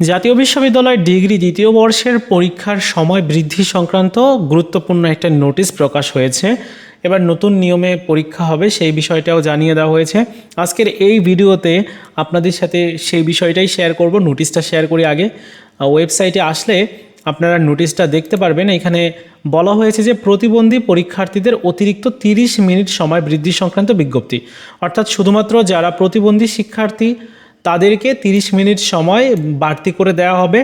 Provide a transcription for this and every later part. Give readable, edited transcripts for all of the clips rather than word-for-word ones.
জাতীয় বিশ্ববিদ্যালয়ের ডিগ্রি দ্বিতীয় বর্ষের পরীক্ষার সময় বৃদ্ধি সংক্রান্ত গুরুত্বপূর্ণ একটা নোটিশ প্রকাশ হয়েছে। এবার নতুন নিয়মে পরীক্ষা হবে সেই বিষয়টাও জানিয়ে দেওয়া হয়েছে। আজকের এই ভিডিওতে আপনাদের সাথে সেই বিষয়টাই শেয়ার করব। নোটিশটা শেয়ার করি আগে। ওয়েবসাইটে আসলে আপনারা নোটিশটা দেখতে পারবেন। এখানে বলা হয়েছে যে প্রতিবন্ধী পরীক্ষার্থীদের অতিরিক্ত 30 মিনিট সময় বৃদ্ধি সংক্রান্ত বিজ্ঞপ্তি, অর্থাৎ শুধুমাত্র যারা প্রতিবন্ধী শিক্ষার্থী তাদেরকে 30 মিনিট সময় বাড়তি করে দেওয়া হবে।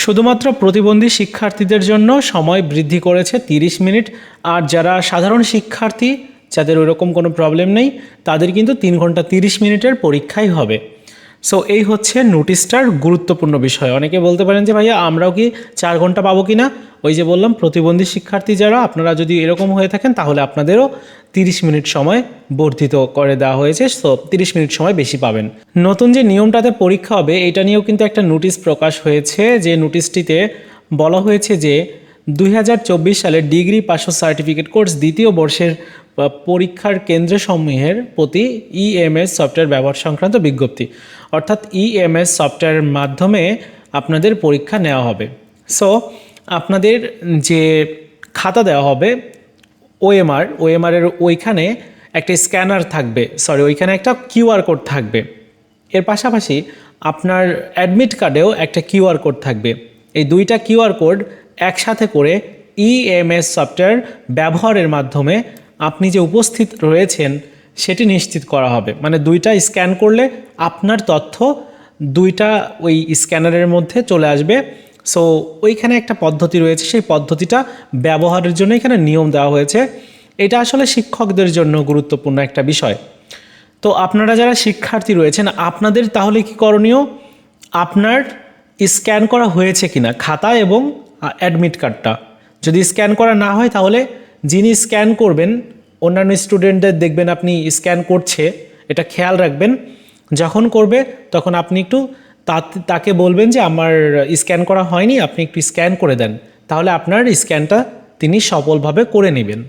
শুধুমাত্র প্রতিবন্ধী শিক্ষার্থীদের জন্য সময় বৃদ্ধি করেছে 30 মিনিট, আর যারা সাধারণ শিক্ষার্থী যাদের ওরকম কোনো প্রবলেম নেই তাদের কিন্তু 3 ঘন্টা 30 মিনিটের পরীক্ষাই হবে। সো এই হচ্ছে নোটিশটার গুরুত্বপূর্ণ বিষয়। অনেকে বলতে পারেন যে ভাইয়া আমরাও কি 4 ঘন্টা পাবো কি না? ওই যে বললাম, প্রতিবন্ধী শিক্ষার্থী যারা আপনারা যদি এরকম হয়ে থাকেন তাহলে আপনাদেরও 30 মিনিট সময় বর্ধিত করে দেওয়া হয়েছে। সো 30 মিনিট সময় বেশি পাবেন। নতুন যে নিয়মটাতে পরীক্ষা হবে এটা নিয়েও কিন্তু একটা নোটিশ প্রকাশ হয়েছে। যে নোটিশটিতে বলা হয়েছে যে 2024 সালে ডিগ্রি পাস ও সার্টিফিকেট কোর্স দ্বিতীয় বর্ষের পরীক্ষার কেন্দ্রসমূহের প্রতি ইএমএস সফটওয়্যার ব্যবহার সংক্রান্ত বিজ্ঞপ্তি, অর্থাৎ ইএমএস সফটওয়্যারের মাধ্যমে আপনাদের পরীক্ষা নেওয়া হবে। সো আপনাদের যে খাতা দেওয়া হবে ওএমআরের ওইখানে একটা স্ক্যানার থাকবে, ওইখানে একটা কিউআর কোড থাকবে। এর পাশাপাশি আপনার অ্যাডমিট কার্ডেও একটা কিউআর কোড থাকবে। এই দুইটা কিউআর কোড একসাথে করে ইএমএস সফটওয়্যার ব্যবহারের মাধ্যমে আপনি যে উপস্থিত রয়েছেন সেটি নিশ্চিত করা হবে। মানে দুইটা স্ক্যান করলে আপনার তথ্য দুইটা ওই স্ক্যানারের মধ্যে চলে আসবে। সো ওইখানে একটা পদ্ধতি রয়েছে, সেই পদ্ধতিটা ব্যবহারের জন্য এখানে নিয়ম দেওয়া হয়েছে। এটা আসলে শিক্ষকদের জন্য গুরুত্বপূর্ণ একটা বিষয়। তো আপনারা যারা শিক্ষার্থী রয়েছেন আপনাদের তাহলে কি করণীয়? আপনার স্ক্যান করা হয়েছে কিনা খাতা এবং অ্যাডমিট কার্ডটা, যদি স্ক্যান করা না হয় তাহলে যিনি স্ক্যান করবেন অন্যান্য স্টুডেন্টদের দেখবেন আপনি স্ক্যান করছে, এটা খেয়াল রাখবেন। যখন করবে তখন আপনি একটু তাকে বলবেন যে আমার স্ক্যান করা হয়নি, আপনি একটু স্ক্যান করে দেন, তাহলে আপনার স্ক্যানটা তিনি সফলভাবে করে নেবেন।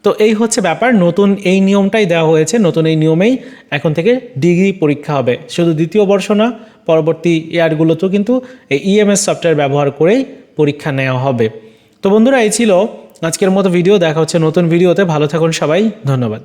তো এই হচ্ছে ব্যাপার। নতুন এই নিয়মটাই দেওয়া হয়েছে। নতুন এই নিয়মেই এখন থেকে ডিগ্রি পরীক্ষা হবে। শুধু দ্বিতীয় বর্ষ না, পরবর্তী ইয়ারগুলোতেও কিন্তু এই ইএমএস সফটওয়্যার ব্যবহার করেই পরীক্ষা নেওয়া হবে। তো বন্ধুরা, এই ছিল আজকের মতো ভিডিও। দেখা হচ্ছে নতুন ভিডিওতে। ভালো থাকুন সবাই, ধন্যবাদ।